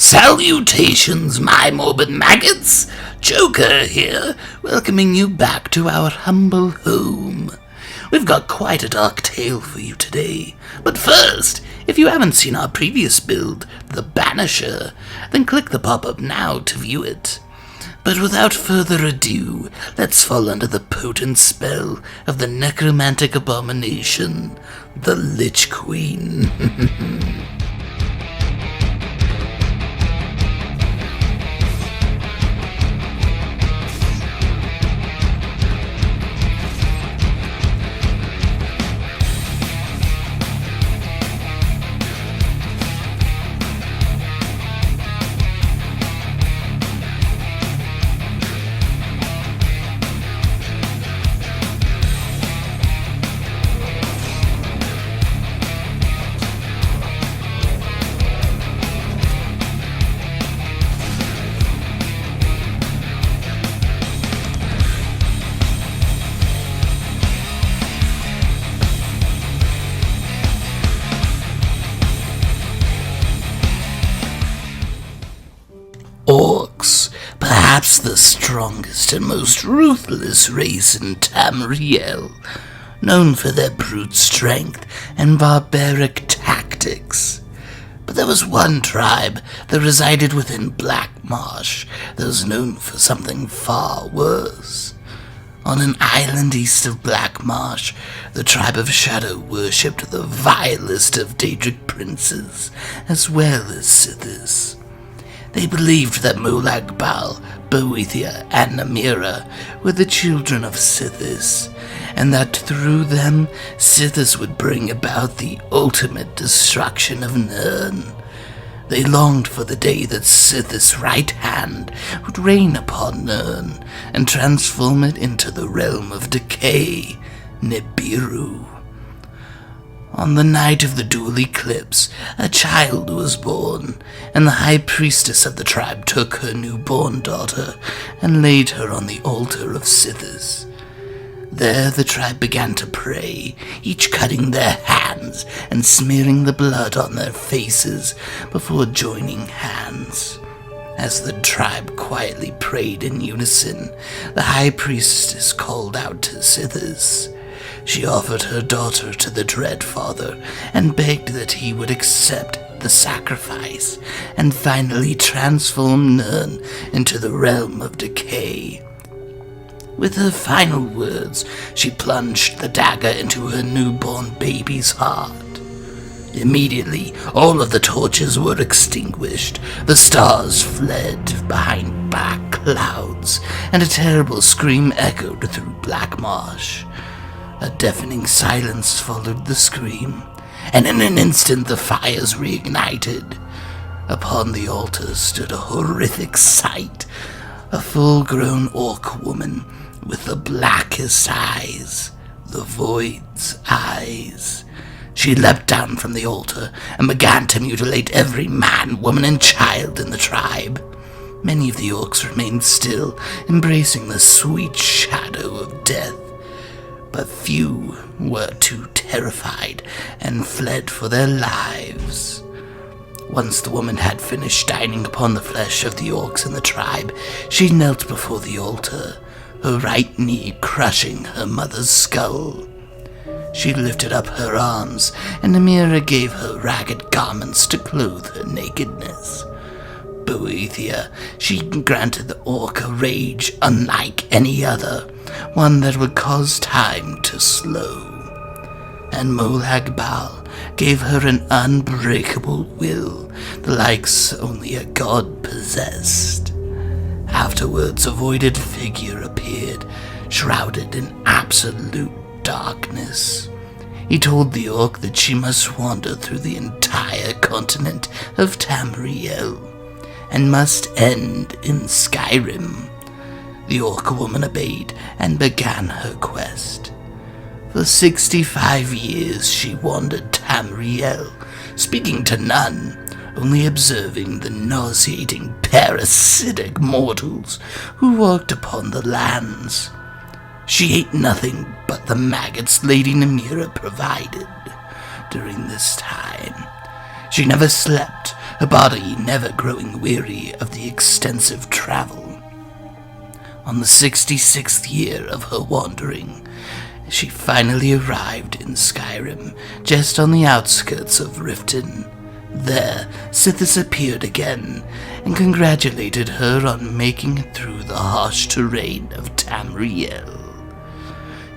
Salutations, my morbid maggots! Joker here, welcoming you back to our humble home. We've got quite a dark tale for you today, but first, if you haven't seen our previous build, the Banisher, then click the pop-up now to view it. But without further ado, let's fall under the potent spell of the necromantic abomination, the Lich Queen. Orcs, perhaps the strongest and most ruthless race in Tamriel, known for their brute strength and barbaric tactics. But there was one tribe that resided within Black Marsh that was known for something far worse. On an island east of Black Marsh, the tribe of Shadow worshipped the vilest of Daedric princes, as well as Sithis. They believed that Molag Bal, Boethia, and Namira were the children of Sithis, and that through them, Sithis would bring about the ultimate destruction of Nirn. They longed for the day that Sithis' right hand would reign upon Nirn and transform it into the realm of decay, Nibiru. On the night of the dual eclipse, a child was born, and the high priestess of the tribe took her newborn daughter and laid her on the altar of Sithis. There the tribe began to pray, each cutting their hands and smearing the blood on their faces before joining hands. As the tribe quietly prayed in unison, the high priestess called out to Sithis. She offered her daughter to the Dread Father and begged that he would accept the sacrifice and finally transform Nirn into the realm of decay. With her final words, she plunged the dagger into her newborn baby's heart. Immediately, all of the torches were extinguished, the stars fled behind black clouds, and a terrible scream echoed through Black Marsh. A deafening silence followed the scream, and in an instant the fires reignited. Upon the altar stood a horrific sight, a full-grown orc woman with the blackest eyes, the Void's eyes. She leapt down from the altar and began to mutilate every man, woman, and child in the tribe. Many of the orcs remained still, embracing the sweet shadow of death. But few were too terrified and fled for their lives. Once the woman had finished dining upon the flesh of the orcs in the tribe, she knelt before the altar, her right knee crushing her mother's skull. She lifted up her arms, and Namira gave her ragged garments to clothe her nakedness. Boethia, she granted the orc a rage unlike any other, one that would cause time to slow. And Molag Bal gave her an unbreakable will, the likes only a god possessed. Afterwards, a voided figure appeared, shrouded in absolute darkness. He told the orc that she must wander through the entire continent of Tamriel, and must end in Skyrim. The orc woman obeyed and began her quest. For 65 years she wandered Tamriel, speaking to none, only observing the nauseating parasitic mortals who walked upon the lands. She ate nothing but the maggots Lady Namira provided. During this time, she never slept, her body never growing weary of the extensive travel. On the 66th year of her wandering, she finally arrived in Skyrim, just on the outskirts of Riften. There, Sithis appeared again, and congratulated her on making it through the harsh terrain of Tamriel.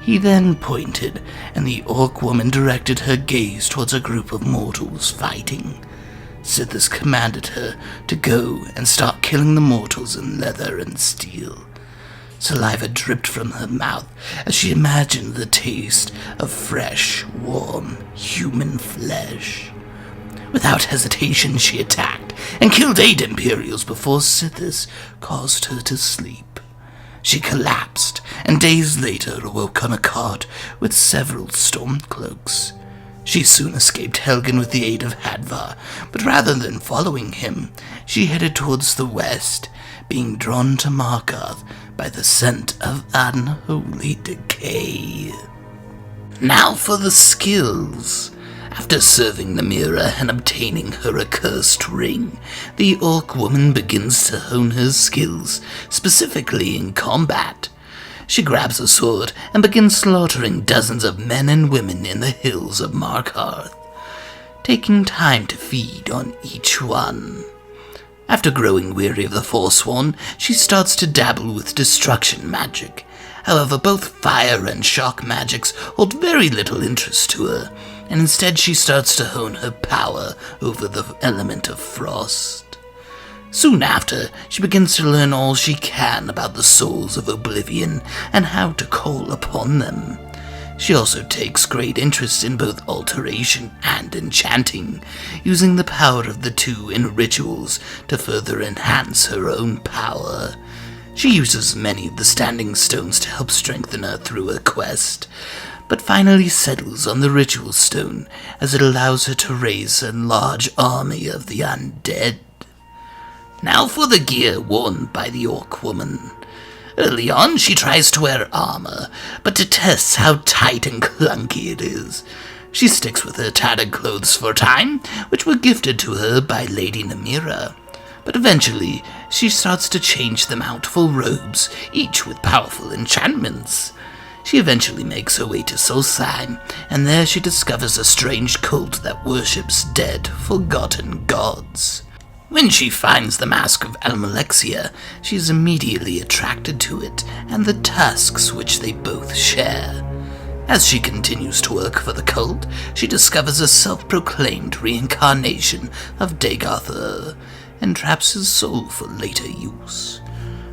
He then pointed, and the orc woman directed her gaze towards a group of mortals fighting. Sithis commanded her to go and start killing the mortals in leather and steel. Saliva dripped from her mouth as she imagined the taste of fresh, warm, human flesh. Without hesitation, she attacked and killed 8 Imperials before Sithis caused her to sleep. She collapsed, and days later awoke on a cart with several Stormcloaks. She soon escaped Helgen with the aid of Hadvar, but rather than following him, she headed towards the west, being drawn to Markarth by the scent of unholy decay. Now for the skills. After serving the mirror and obtaining her accursed ring, the orc woman begins to hone her skills, specifically in combat. She grabs a sword and begins slaughtering dozens of men and women in the hills of Markarth, taking time to feed on each one. After growing weary of the Forsworn, she starts to dabble with destruction magic. However, both fire and shock magics hold very little interest to her, and instead she starts to hone her power over the element of frost. Soon after, she begins to learn all she can about the souls of oblivion and how to call upon them. She also takes great interest in both alteration and enchanting, using the power of the two in rituals to further enhance her own power. She uses many of the standing stones to help strengthen her through her quest, but finally settles on the ritual stone as it allows her to raise a large army of the undead. Now for the gear worn by the orc woman. Early on, she tries to wear armor, but detests how tight and clunky it is. She sticks with her tattered clothes for a time, which were gifted to her by Lady Namira. But eventually, she starts to change them out for robes, each with powerful enchantments. She eventually makes her way to Solstheim, and there she discovers a strange cult that worships dead, forgotten gods. When she finds the mask of Almalexia, she is immediately attracted to it and the tasks which they both share. As she continues to work for the cult, she discovers a self-proclaimed reincarnation of Dagoth and traps his soul for later use.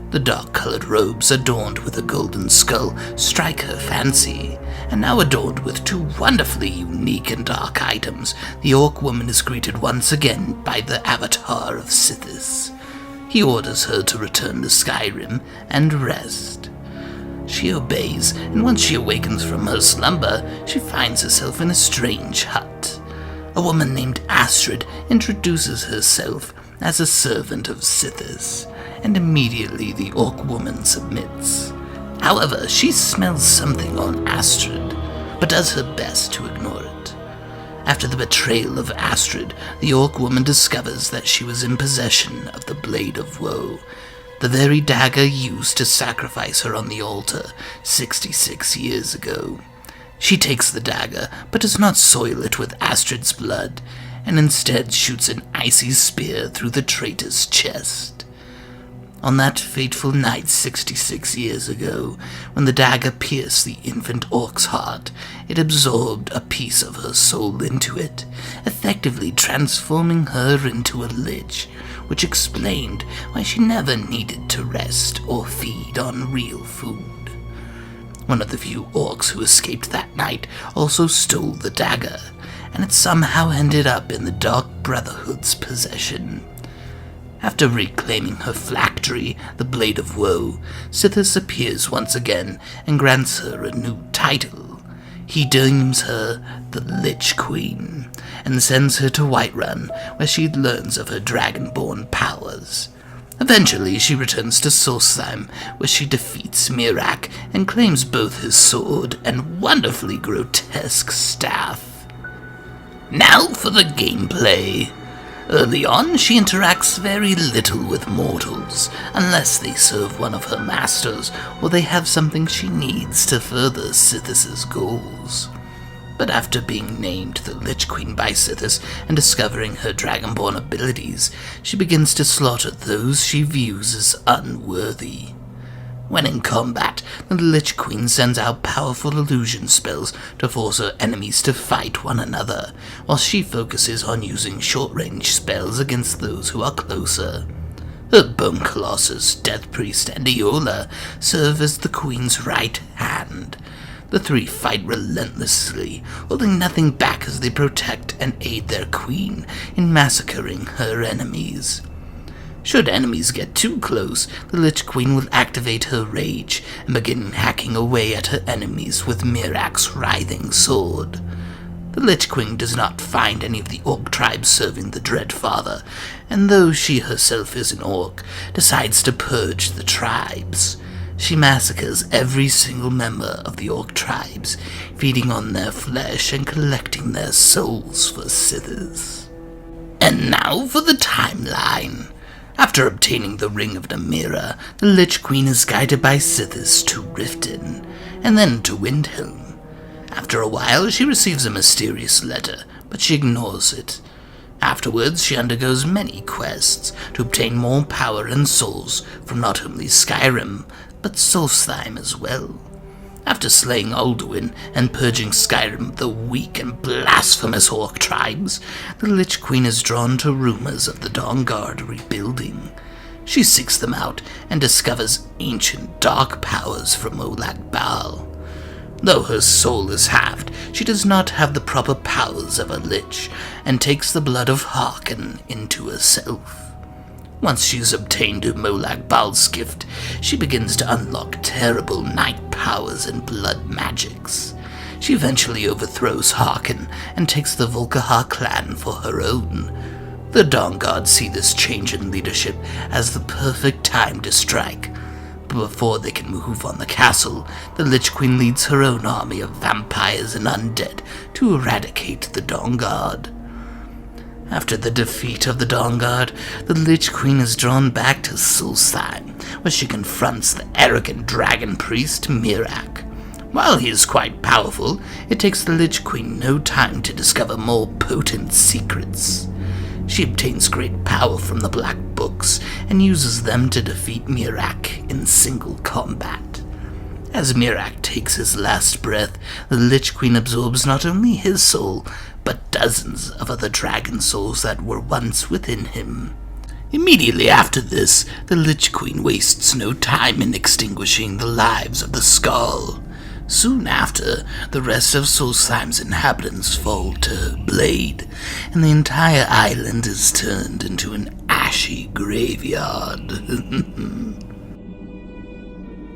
The dark-colored robes adorned with a golden skull strike her fancy, and now adorned with 2 wonderfully unique and dark items, the orc woman is greeted once again by the avatar of Sithis. He orders her to return to Skyrim and rest. She obeys, and once she awakens from her slumber, she finds herself in a strange hut. A woman named Astrid introduces herself as a servant of Sithis, and immediately the orc woman submits. However, she smells something on Astrid, but does her best to ignore it. After the betrayal of Astrid, the orc woman discovers that she was in possession of the Blade of Woe, the very dagger used to sacrifice her on the altar 66 years ago. She takes the dagger, but does not soil it with Astrid's blood, and instead shoots an icy spear through the traitor's chest. On that fateful night 66 years ago, when the dagger pierced the infant orc's heart, it absorbed a piece of her soul into it, effectively transforming her into a lich, which explained why she never needed to rest or feed on real food. One of the few orcs who escaped that night also stole the dagger, and it somehow ended up in the Dark Brotherhood's possession. After reclaiming her phylactery, the Blade of Woe, Sithis appears once again and grants her a new title. He deems her the Lich Queen, and sends her to Whiterun, where she learns of her dragonborn powers. Eventually, she returns to Solstheim, where she defeats Mirak and claims both his sword and wonderfully grotesque staff. Now for the gameplay. Early on, she interacts very little with mortals, unless they serve one of her masters or they have something she needs to further Sithis' goals. But after being named the Lich Queen by Sithis and discovering her Dragonborn abilities, she begins to slaughter those she views as unworthy. When in combat, the Lich Queen sends out powerful illusion spells to force her enemies to fight one another, while she focuses on using short-range spells against those who are closer. Her Bone Colossus, Death Priest, and Iola serve as the Queen's right hand. The three fight relentlessly, holding nothing back as they protect and aid their queen in massacring her enemies. Should enemies get too close, the Lich Queen will activate her rage and begin hacking away at her enemies with Mirak's writhing sword. The Lich Queen does not find any of the Orc tribes serving the Dread Father, and though she herself is an Orc, decides to purge the tribes. She massacres every single member of the Orc tribes, feeding on their flesh and collecting their souls for Sithis. And now for the timeline. After obtaining the Ring of Namira, the Lich Queen is guided by Sithis to Riften, and then to Windhelm. After a while, she receives a mysterious letter, but she ignores it. Afterwards, she undergoes many quests to obtain more power and souls from not only Skyrim, but Solstheim as well. After slaying Alduin and purging Skyrim of the weak and blasphemous Orc tribes, the Lich Queen is drawn to rumors of the Dawnguard rebuilding. She seeks them out and discovers ancient dark powers from Molag Bal. Though her soul is halved, she does not have the proper powers of a Lich, and takes the blood of Harkon into herself. Once she's obtained Molag Bal's gift, she begins to unlock terrible night powers and blood magics. She eventually overthrows Harkon and takes the Volkihar clan for her own. The Dawnguard see this change in leadership as the perfect time to strike. But before they can move on the castle, the Lich Queen leads her own army of vampires and undead to eradicate the Dawnguard. After the defeat of the Dawnguard, the Lich Queen is drawn back to Solstheim, where she confronts the arrogant dragon priest Mirak. While he is quite powerful, it takes the Lich Queen no time to discover more potent secrets. She obtains great power from the Black Books and uses them to defeat Mirak in single combat. As Mirak takes his last breath, the Lich Queen absorbs not only his soul, but dozens of other dragon souls that were once within him. Immediately after this, the Lich Queen wastes no time in extinguishing the lives of the Skull. Soon after, the rest of Solstheim's inhabitants fall to Blade, and the entire island is turned into an ashy graveyard.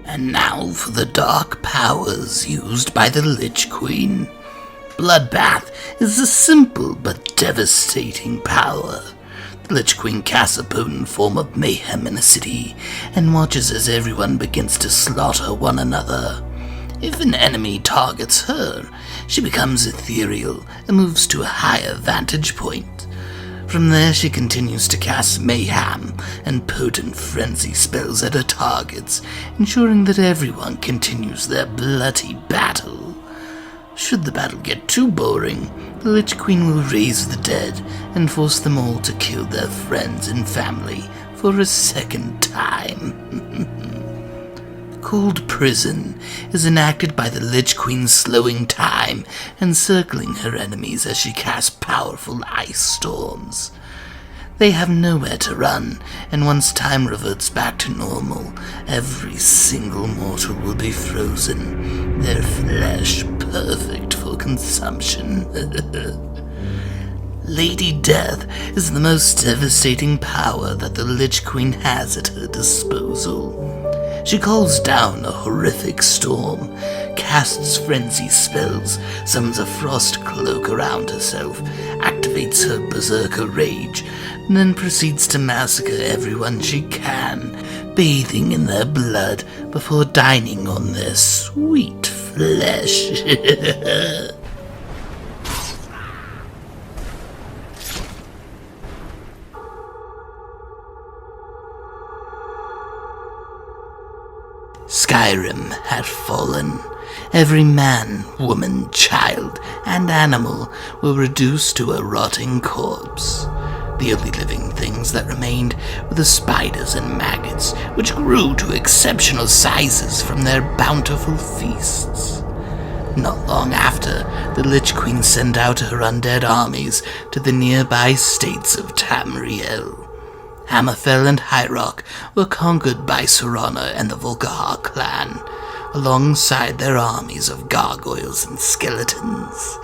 And now for the dark powers used by the Lich Queen. Bloodbath is a simple but devastating power. The Lich Queen casts a potent form of mayhem in a city and watches as everyone begins to slaughter one another. If an enemy targets her, she becomes ethereal and moves to a higher vantage point. From there, she continues to cast mayhem and potent frenzy spells at her targets, ensuring that everyone continues their bloody battle. Should the battle get too boring, the Lich Queen will raise the dead and force them all to kill their friends and family for a second time. Cold Prison is enacted by the Lich Queen slowing time and circling her enemies as she casts powerful ice storms. They have nowhere to run, and once time reverts back to normal, every single mortal will be frozen, their flesh perfect for consumption. Lady Death is the most devastating power that the Lich Queen has at her disposal. She calls down a horrific storm, casts frenzy spells, summons a frost cloak around herself, activates her berserker rage, and then proceeds to massacre everyone she can, bathing in their blood before dining on their sweet flesh. Skyrim had fallen. Every man, woman, child, and animal were reduced to a rotting corpse. The only living things that remained were the spiders and maggots, which grew to exceptional sizes from their bountiful feasts. Not long after, the Lich Queen sent out her undead armies to the nearby states of Tamriel. Hammerfell and High Rock were conquered by Serana and the Volkihar clan, alongside their armies of gargoyles and skeletons.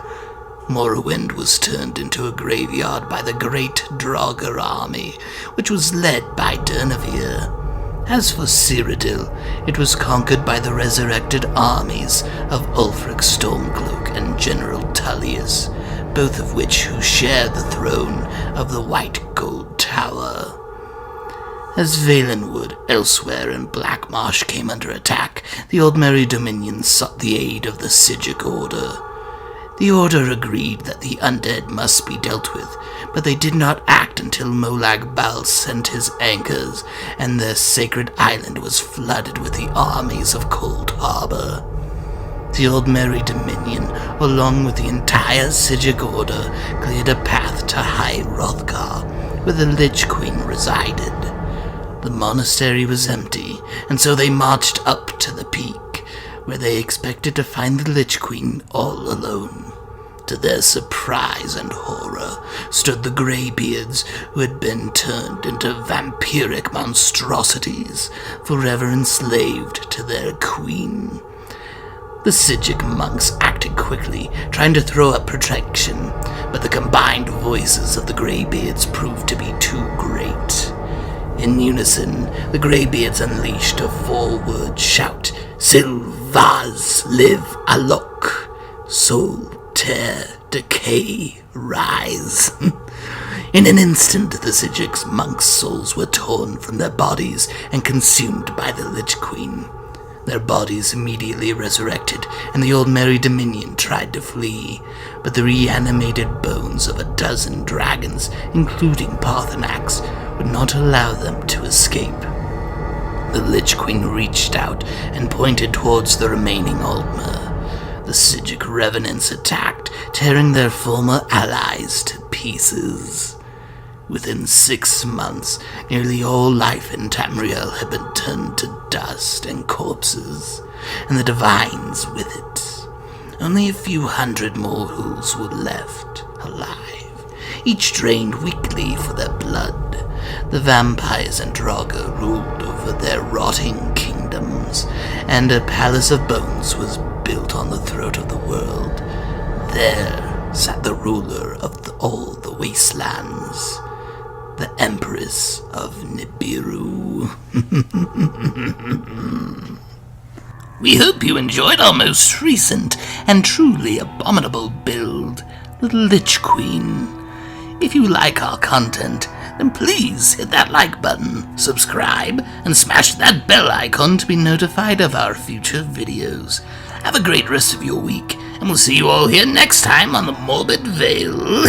Morrowind was turned into a graveyard by the Great Draugr army, which was led by Durnavir. As for Cyrodiil, it was conquered by the resurrected armies of Ulfric Stormcloak and General Tullius, both of which who share the throne of the White Gold Tower. As Valenwood, elsewhere in Blackmarsh, came under attack, the Old Merry Dominion sought the aid of the Sigic Order. The Order agreed that the undead must be dealt with, but they did not act until Molag Bal sent his anchors, and their sacred island was flooded with the armies of Cold Harbor. The Old Merry Dominion, along with the entire Sigic Order, cleared a path to High Hrothgar, where the Lich Queen resided. The monastery was empty, and so they marched up to the peak, where they expected to find the Lich Queen all alone. To their surprise and horror stood the Greybeards, who had been turned into vampiric monstrosities, forever enslaved to their queen. The Sigic monks acted quickly, trying to throw up protection, but the combined voices of the Greybeards proved to be too great. In unison, the Greybeards unleashed a four-word shout: Silvaz live alok, soul, tear, decay, rise. In an instant, the Sigic monks' souls were torn from their bodies and consumed by the Lich Queen. Their bodies immediately resurrected, and the Old Merry Dominion tried to flee, but the reanimated bones of a dozen dragons, including Paarthurnax, would not allow them to escape. The Lich Queen reached out and pointed towards the remaining Altmer. The Sigic revenants attacked, tearing their former allies to pieces. Within 6 months, nearly all life in Tamriel had been turned to dust and corpses, and the Divines with it. Only a few hundred mortals were left alive, each drained weekly for their blood. The vampires and Draugr ruled over their rotting kingdoms, and a palace of bones was built on the throat of the world. There sat the ruler of all the wastelands, the Empress of Nibiru. We hope you enjoyed our most recent and truly abominable build, the Lich Queen. If you like our content, then please hit that like button, subscribe, and smash that bell icon to be notified of our future videos. Have a great rest of your week, and we'll see you all here next time on the Morbid Veil.